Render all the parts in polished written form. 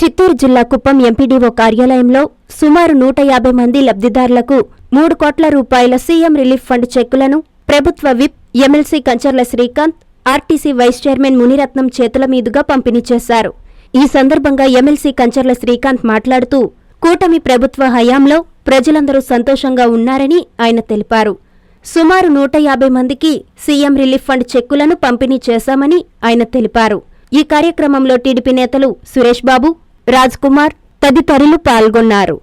చిత్తూరు జిల్లా కుప్పం ఎంపీడీఓ కార్యాలయంలో సుమారు 150 మంది లబ్ధిదారులకు 3 కోట్ల రూపాయల సీఎం రిలీఫ్ ఫండ్ చెక్కులను ప్రభుత్వ whip MLC Kancharla Srikanth, RTC vice chairman Muniratnam చేతుల మీదుగా పంపిణీ చేశారు. ఈ సందర్భంగా ఎమ్మెల్సీ కంచర్ల శ్రీకాంత్ మాట్లాడుతూ, కూటమి ప్రభుత్వ హయాంలో ప్రజలందరూ సంతోషంగా ఉన్నారని ఆయన తెలిపారు. సుమారు 150 మందికి సీఎం రిలీఫ్ ఫండ్ చెక్కులను పంపిణీ చేశామని ఆయన తెలిపారు. ఈ కార్యక్రమంలో టీడీపీ నేతలు సురేష్ బాబు, రాజ్ కుమార్ తదితరులు పాల్గొన్నారు.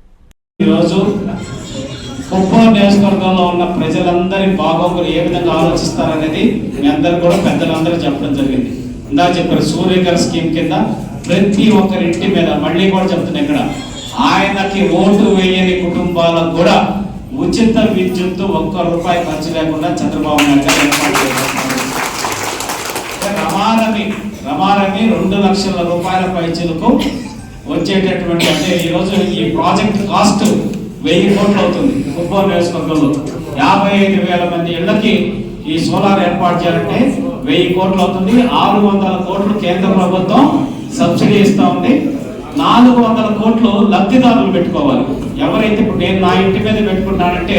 ఈరోజు కుప్పం నియోజకవర్గంలో ఉన్న ప్రజలందరి బాగోగులు ఏ విధంగా ఆలోచిస్తారనేది మీ అందరు కూడా పెద్దలందరూ చెప్పడం జరిగింది. ఇందా చెప్పారు సూర్యకర్ స్కీమ్ కింద ప్రతి ఒక్కరింటి మీద మళ్ళీ కూడా చెప్తున్నా, ఇక్కడ ఆయనకి ఓటు వేయని కుటుంబాలకు కూడా ఉచిత విద్యుత్ ₹1 ఖర్చు లేకుండా చంద్రబాబు నాయుడు గారు ఏర్పాటు చేస్తున్నారు. రమారమి 2 లక్షల రూపాయల పైచీలకు వచ్చేటటువంటి, అంటే ఈరోజు ఈ ప్రాజెక్ట్ కాస్ట్ 1000 కోట్లు అవుతుంది. కుప్పం నియోజకవర్గంలో 55,000 మంది ఇళ్లకి ఈ సోలార్ ఏర్పాటు చేయాలంటే 1000 కోట్లు అవుతుంది. 600 కోట్లు కేంద్ర ప్రభుత్వం సబ్సిడీ ఇస్తా ఉంది. 400 కోట్లు లబ్ధిదారులు పెట్టుకోవాలి. ఎవరైతే ఇప్పుడు నేను నా ఇంటి మీద పెట్టుకుంటానంటే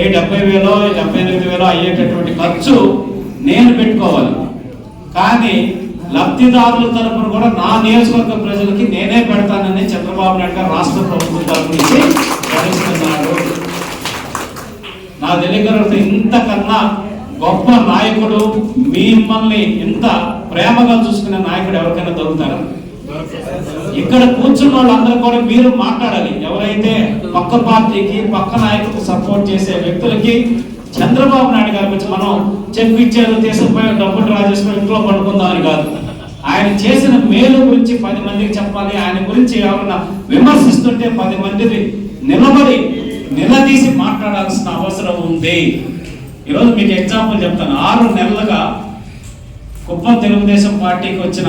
70,000 78,000 అయ్యేటటువంటి ఖర్చు నేను పెట్టుకోవాలి. కానీ లబ్ధిదారుల తరపున కూడా నా నియోజకవర్గ ప్రజలకి నేనే పెడతానని చంద్రబాబు నాయుడు గారు రాష్ట్ర ప్రభుత్వం తరపు నుంచి ప్రకటిస్తున్నాడు. నా దగ్గర ఇంతకన్నా గొప్ప నాయకుడు, మిమ్మల్ని ఇంత ప్రేమగా చూసుకునే నాయకుడు ఎవరికైనా దొరుకుతారా? ఇక్కడ కూర్చున్న వాళ్ళందరూ కూడా మీరు మాట్లాడాలి. ఎవరైతే పక్క పార్టీకి పక్క నాయకులకు సపోర్ట్ చేసే వ్యక్తులకి చంద్రబాబు నాయుడు గారి గురించి మనం చెక్ ఇచ్చారు, తీసుకుపోయి డబ్బులు డ్రా చేసుకుని ఇంట్లో పడుకుందామని కాదు. ఆయన చేసిన మేలు గురించి 10 మందికి చెప్పాలి. ఆయన గురించి ఎవరైనా విమర్శిస్తుంటే 10 మందిని నిలబడి నిలదీసి మాట్లాడాల్సిన అవసరం ఉంది. ఈరోజు మీకు ఎగ్జాంపుల్ చెప్తాను. 6 నెలలుగా కుప్పం తెలుగుదేశం పార్టీకి వచ్చిన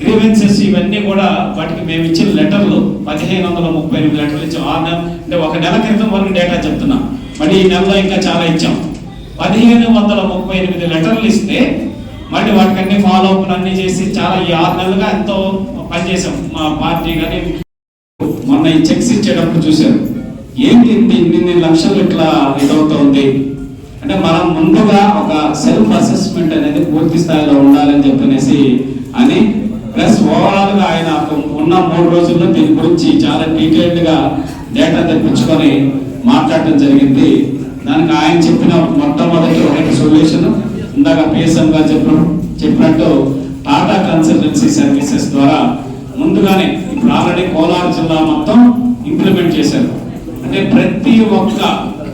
గ్రీవెన్సెస్ ఇవన్నీ కూడా వాటికి మేము ఇచ్చిన లెటర్లు 1538 లెటర్లు ఇచ్చాం. 6 నెలలు అంటే 1 నెల క్రితం వరకు డేటా చెప్తున్నాం. మళ్ళీ ఈ నెలలో ఇంకా చాలా ఇచ్చాం. 1538 లెటర్లు ఇస్తే మళ్ళీ వాటికన్నీ ఫాలో అప్ అన్ని చేసి చాలా ఈ 6 నెలలుగా ఎంతో పనిచేసాం. మా పార్టీ కానీ మొన్న ఈ చెక్స్ ఇచ్చేటప్పుడు చూశారు, ఏంటి ఇన్ని లక్షలు ఇట్లా ఇదవుతుంది అంటే మనం ముందుగా ఒక సెల్ఫ్ అసెస్మెంట్ అనేది పూర్తి స్థాయిలో ఉండాలని చెప్పనేసి అని, ప్లస్ ఓవరాల్ గా ఆయన ఉన్న 3 రోజుల్లో దీని గురించి చాలా డీటెయిల్డ్ గా డేటా తెప్పించుకొని మాట్లాడటం జరిగింది. దానికి ఆయన చెప్పిన మొట్టమొదటి ఒకటి సొల్యూషన్ ఇందాక పిఎస్ఎం గారు చెప్పినట్టు టాటా కన్సల్టెన్సీ సర్వీసెస్ ద్వారా ముందుగానే ఇప్పుడు ఆల్రెడీ కోలార్ జిల్లా మొత్తం ఇంప్లిమెంట్ చేశారు. అంటే ప్రతి ఒక్క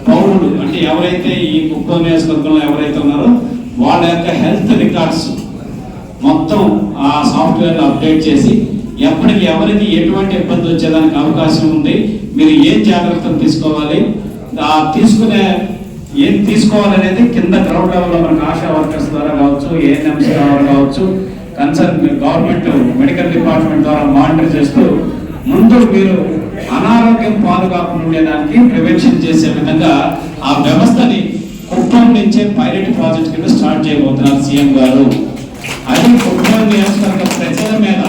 పౌరుడు, అంటే ఎవరైతే ఈ కుప్పం నియోజకవర్గంలో ఎవరైతే ఉన్నారో వాళ్ళ యొక్క హెల్త్ రికార్డ్స్ మొత్తం ఆ సాఫ్ట్వేర్ అప్డేట్ చేసి ఎప్పటికి ఎవరికి ఎటువంటి ఇబ్బంది వచ్చేదానికి అవకాశం ఉంది, మీరు ఏం జాగ్రత్తలు తీసుకోవాలి, ఏం తీసుకోవాలనేది కింద గ్రౌండ్ లెవెల్లో మనకు ఆశా వర్కర్స్ ద్వారా కావచ్చు, ఏఎన్ఎంసీ ద్వారా కావచ్చు, కన్సర్న్ గవర్నమెంట్ మెడికల్ డిపార్ట్మెంట్ ద్వారా మానిటర్ చేస్తూ ముందు మీరు అనారోగ్యం పాలు కాకుండా ఉండేదానికి ప్రివెన్షన్ చేసే విధంగా ఆ వ్యవస్థని కుప్పం నుంచే పైలట్ ప్రాజెక్ట్ కింద స్టార్ట్ చేయబోతున్నారు సీఎం గారు. అది కుప్పం నియోజకవర్గ ప్రజల మీద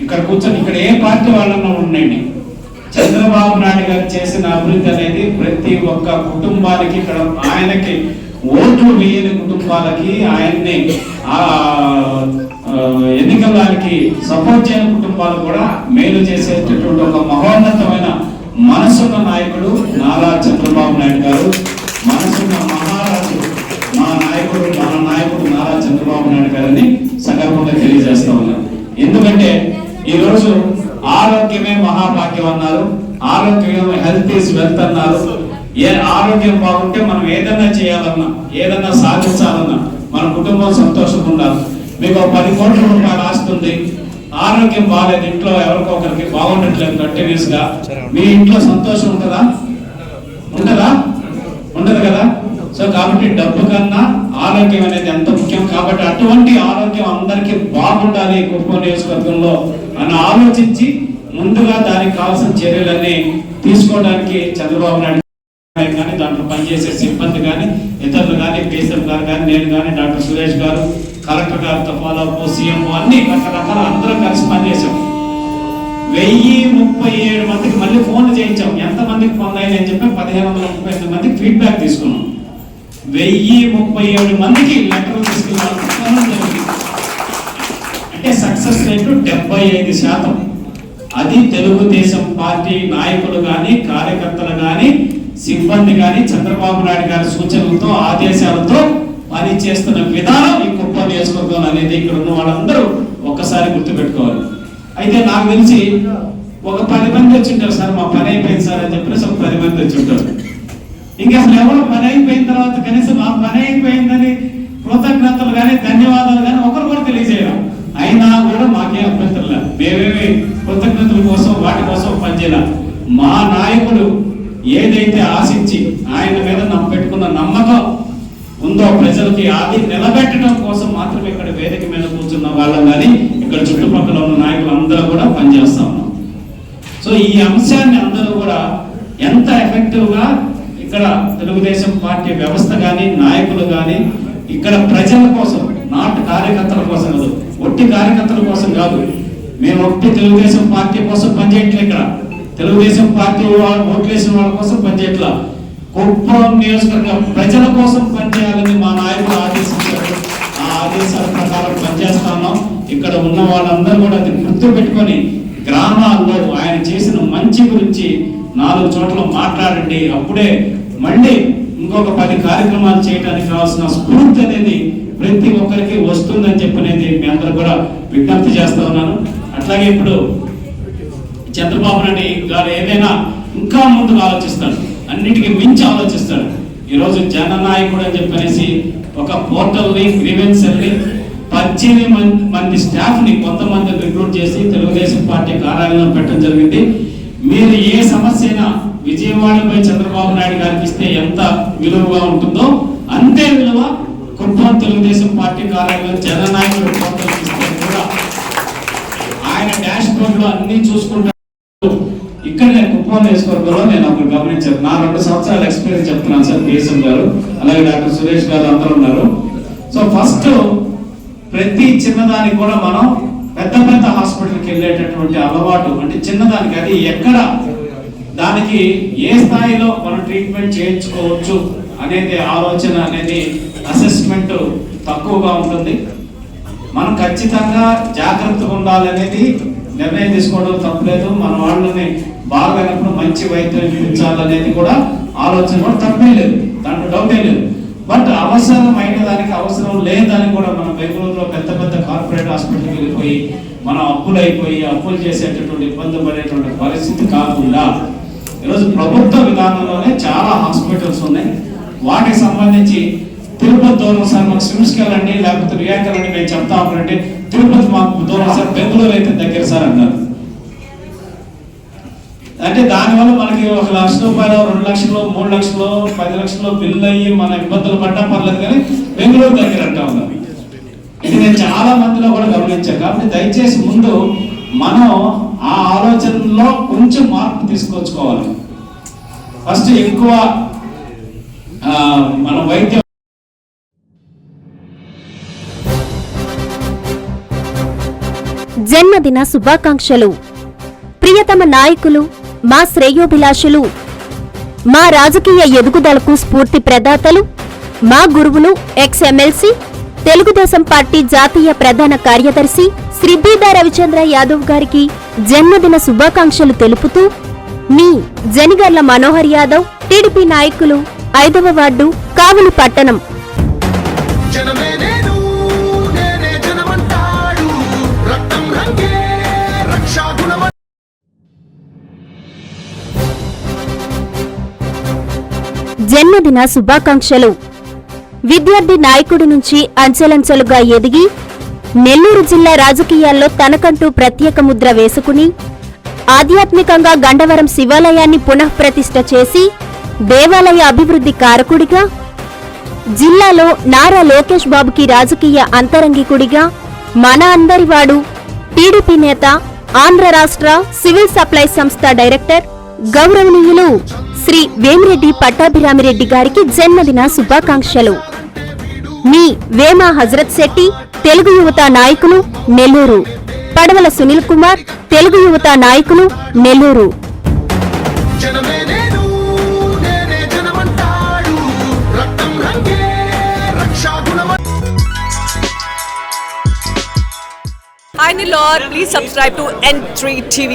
ఇక్కడ కూర్చొని ఇక్కడ ఏ పార్టీ వాళ్ళన్నా ఉండండి, చంద్రబాబు నాయుడు గారు చేసిన అభివృద్ధి అనేది ప్రతి ఒక్క కుటుంబానికి, ఇక్కడ ఆయనకి ఓట్లు వేయని కుటుంబాలకి, ఆయన్ని ఎన్నికలకి సపోర్ట్ చేయని కుటుంబాలు కూడా మేలు చేసేటటువంటి ఒక మహోన్నతమైన మనసున్న నాయకుడు నారా చంద్రబాబు నాయుడు గారు. మనసున్న మహారాజు మన నాయకుడు నారా చంద్రబాబు నాయుడు గారిని సగర్వంగా తెలియజేస్తా ఉన్నారు. ఎందుకంటే ఈరోజు ఆరోగ్యమే మహాభాగ్యం అన్నారు, ఆరోగ్యం హెల్త్ ఈజ్ వెల్త్ అన్నారు. ఆరోగ్యం బాగుంటే మనం ఏదన్నా చేయాలన్నా, ఏదన్నా సాధించాలన్నా మన కుటుంబం సంతోషంగా ఉండాలి. మీకు 10 కోట్ల రూపాయలు ఆస్తుంది, ఆరోగ్యం బాగాలేదు, ఇంట్లో ఎవరికో ఒకరికి బాగుండట్లేదు కంటిన్యూస్ గా, మీ ఇంట్లో సంతోషం ఉంటుందా? ఉండదు కదా. సో కాబట్టి డబ్బు కన్నా ఆరోగ్యం అనేది ఎంత ముఖ్యం. కాబట్టి అటువంటి ఆరోగ్యం అందరికీ బాగుండాలి కుప్పం నియోజకవర్గంలో అని ఆలోచించి ముందుగా దానికి కావాల్సిన చర్యలన్నీ తీసుకోవడానికి చంద్రబాబు నాయుడు కానీ, దాంట్లో పనిచేసే సిబ్బంది కానీ, ఇతరులు కానీ, పిఎస్ఎం గారు కానీ, నేను కానీ, డాక్టర్ సురేష్ గారు, కలెక్టర్ గారితో ఫాలో అప్, సీఎం అన్ని రకరకాల అందరూ కలిసి పనిచేసాం. 1037 మందికి మళ్ళీ ఫోన్లు చేయించాం. ఎంతమందికి పొందాయి అని చెప్పి 1538 మందికి ఫీడ్బ్యాక్ తీసుకున్నాం. 1037 మందికి లెటర్లు తీసుకెళ్ళాలి. అంటే సక్సెస్ రేటు 75%. అది తెలుగుదేశం పార్టీ నాయకులు కానీ, కార్యకర్తలు కానీ, సిబ్బంది కానీ చంద్రబాబు నాయుడు గారి సూచనలతో, ఆదేశాలతో పని చేస్తున్న విధానం ఈ కుప్పం నియోజకవర్గం అనేది ఇక్కడ ఉన్న వాళ్ళందరూ ఒక్కసారి గుర్తుపెట్టుకోవాలి. అయితే నాకు తెలిసి ఒక 10 మంది వచ్చి ఉంటారు, సార్ మా పని అయిపోయింది సార్ అని చెప్పేసి ఒక 10 మంది వచ్చి ఉంటారు. ఇంకా అసలు ఎవరు పని అయిపోయిన తర్వాత కనీసం మా పని అయిపోయిందని కృతజ్ఞతలు కానీ, ధన్యవాదాలు కానీ ఒకరు కూడా తెలియజేయడం. అయినా కూడా మాకే అభ్యంతరం లేదు. మేమేమి కృతజ్ఞతల కోసం వాటి కోసం పనిచేయాల. మా నాయకుడు ఏదైతే ఆశించి ఆయన మీద పెట్టుకున్న నమ్మకం ఉందో ప్రజలకి అది నిలబెట్టడం కోసం మాత్రమే ఇక్కడ వేదిక మీద కూర్చున్న వాళ్ళం కానీ ఇక్కడ చుట్టుపక్కల ఉన్న నాయకులు అందరూ కూడా పనిచేస్తా ఉన్నాం. సో ఈ అంశాన్ని అందరూ కూడా ఎంత ఎఫెక్టివ్ గా ఇక్కడ తెలుగుదేశం పార్టీ వ్యవస్థ కానీ, నాయకులు కానీ ఇక్కడ ప్రజల కోసం, నాటు కార్యకర్తల కోసం కాదు, ఒట్టి కార్యకర్తల కోసం కాదు. మేము ఒట్టి తెలుగుదేశం పార్టీ కోసం పనిచేయట్లేదు. ఇక్కడ తెలుగుదేశం పార్టీ ఓట్లేసిన వాళ్ళ కోసం పనిచేయట్లా, కుప్పం నియోజకవర్గ ప్రజల కోసం పనిచేయాలని మా నాయకులు ఆదేశించారు. ఆ ఆదేశాల ప్రకారం పనిచేస్తున్నాం. ఇక్కడ ఉన్న వాళ్ళందరూ కూడా అది గుర్తు పెట్టుకొని గ్రామాల్లో ఆయన చేసిన మంచి గురించి 4 చోట్ల మాట్లాడండి. అప్పుడే మళ్ళీ ఇంకొక 10 కార్యక్రమాలు చేయడానికి కావాల్సిన స్ఫూర్తి అనేది ప్రతి ఒక్కరికి వస్తుందని చెప్పనేది మీ అందరూ కూడా విజ్ఞప్తి చేస్తా ఉన్నాను. అట్లాగే ఇప్పుడు చంద్రబాబు నాయుడు గారు ఏదైనా ఇంకా ముందుకు ఆలోచిస్తాడు, అన్నిటికీ మించి ఆలోచిస్తాడు. ఈరోజు జననాయకుడు అని చెప్పనేసి ఒక పోర్టల్ని, గ్రీవెన్సల్ని 18 మంది స్టాఫ్ని కొంతమంది రిక్రూట్ చేసి తెలుగుదేశం పార్టీ కార్యాలయంలో పెట్టడం జరిగింది. మీరు ఏ సమస్య అయినా విజయవాడపై చంద్రబాబు నాయుడు గారికి ఇస్తే ఎంత విలువగా ఉంటుందో అంతే విలువ కుప్పం తెలుగుదేశం పార్టీ కార్యాలయం జననాయకుడు పోర్టల్ ఇస్తే కూడా ఆయన డాష్ బోర్డ్ లో అన్ని చూసుకుంటారు. ఇక్కడ నేను కుప్పం నియోజకవర్గంలో నేను ఒకటి గమనించాను. నా 2 సంవత్సరాల ఎక్స్పీరియన్స్ చెప్తున్నాను సార్. కేఎస్ఎం గారు అలాగే డాక్టర్ సురేష్ గారు అందరూ ఉన్నారు. సో ఫస్ట్ ప్రతి చిన్నదానికి కూడా మనం పెద్ద పెద్ద హాస్పిటల్కి వెళ్ళేటటువంటి అలవాటు, అంటే చిన్నదానికి అది ఎక్కడ దానికి ఏ స్థాయిలో మనం ట్రీట్మెంట్ చేయించుకోవచ్చు అనేది ఆలోచన అనేది అసెస్మెంట్ తక్కువగా ఉంటుంది. మనం ఖచ్చితంగా జాగ్రత్తగా ఉండాలనేది నిర్ణయం తీసుకోవడం తప్పలేదు. మన వాళ్ళని బాగానప్పుడు మంచి వైద్యం ఇప్పించాలనేది కూడా ఆలోచన కూడా తప్పే లేదు, దాంట్లో డౌటే లేదు. బట్ అవసరమైన దానికి అవసరం లేదని కూడా మనం బెంగళూరులో పెద్ద పెద్ద కార్పొరేట్ హాస్పిటల్కి వెళ్ళిపోయి మనం అప్పులు చేసేటటువంటి ఇబ్బంది పడేటువంటి పరిస్థితి కాకుండా ఈరోజు ప్రభుత్వ విధానంలోనే చాలా హాస్పిటల్స్ ఉన్నాయి. వాటికి సంబంధించి తిరుపతి దూరం సార్, మాకు సిమ్స్కి వెళ్ళండి లేకపోతే రియాక్ వెళ్ళండి మేము చెప్తా ఉంటారంటే తిరుపతి మాకు దూరం సార్, బెంగళూరు అయితే దగ్గర సార్ అన్నారు. అంటే దానివల్ల మనకి 1 లక్ష రూపాయలు, 2 లక్షలు, 3 లక్షలు, 10 లక్షలు బిల్లు అయ్యి మన ఇబ్బందులు పడ్డా పర్లేదు, కానీ బెంగళూరు దగ్గర అంటా ఉన్నారు. ఇది నేను చాలా మందిలో కూడా గమనించాను. కాబట్టి దయచేసి ముందు మనం ఆ ఆలోచనలో కొంచెం మార్పు తీసుకొచ్చుకోవాలి. ఫస్ట్ ఎక్కువ మన వైద్యం జన్మదిన శుభాకాంక్షలు. ప్రియతమ నాయకులు, మా శ్రేయోభిలాషులు, మా రాజకీయ ఎదుగుదలకు స్ఫూర్తి ప్రదాతలు, మా గురువులు, ఎక్స్-ఎమ్మెల్సీ, తెలుగుదేశం పార్టీ జాతీయ ప్రధాన కార్యదర్శి శ్రీ బీదా రవిచంద్ర యాదవ్ గారికి జన్మదిన శుభాకాంక్షలు తెలుపుతూ మీ జనిగర్ల మనోహర్ యాదవ్, టీడీపీ నాయకులు, 5వ వార్డు, కావలి పట్టణం. జన్మదిన శుభాకాంక్షలు. విద్యార్థి నాయకుడి నుంచి అంచెలంచెలుగా ఎదిగి నెల్లూరు జిల్లా రాజకీయాల్లో తనకంటూ ప్రత్యేక ముద్ర వేసుకుని ఆధ్యాత్మికంగా గండవరం శివాలయాన్ని పునఃప్రతిష్ఠ చేసి దేవాలయ అభివృద్ధి కారకుడిగా, జిల్లాలో నారా లోకేష్ బాబుకి రాజకీయ అంతరంగికుడిగా, మన అందరివాడు, టీడీపీ నేత, ఆంధ్ర రాష్ట్ర సివిల్ సప్లైస్ సంస్థ డైరెక్టర్ గౌరవనీయులు శ్రీ వేమిరెడ్డి పట్టాభిరామిరెడ్డి గారికి జన్మదిన శుభాకాంక్షలు. మీ వేమ హజరత్ శెట్టి, తెలుగు యువత నాయకులు, నెల్లూరు. పడవల సునీల్ కుమార్, తెలుగు యువత నాయకులు, Nellore. Hi Nilor, please subscribe to N3 TV.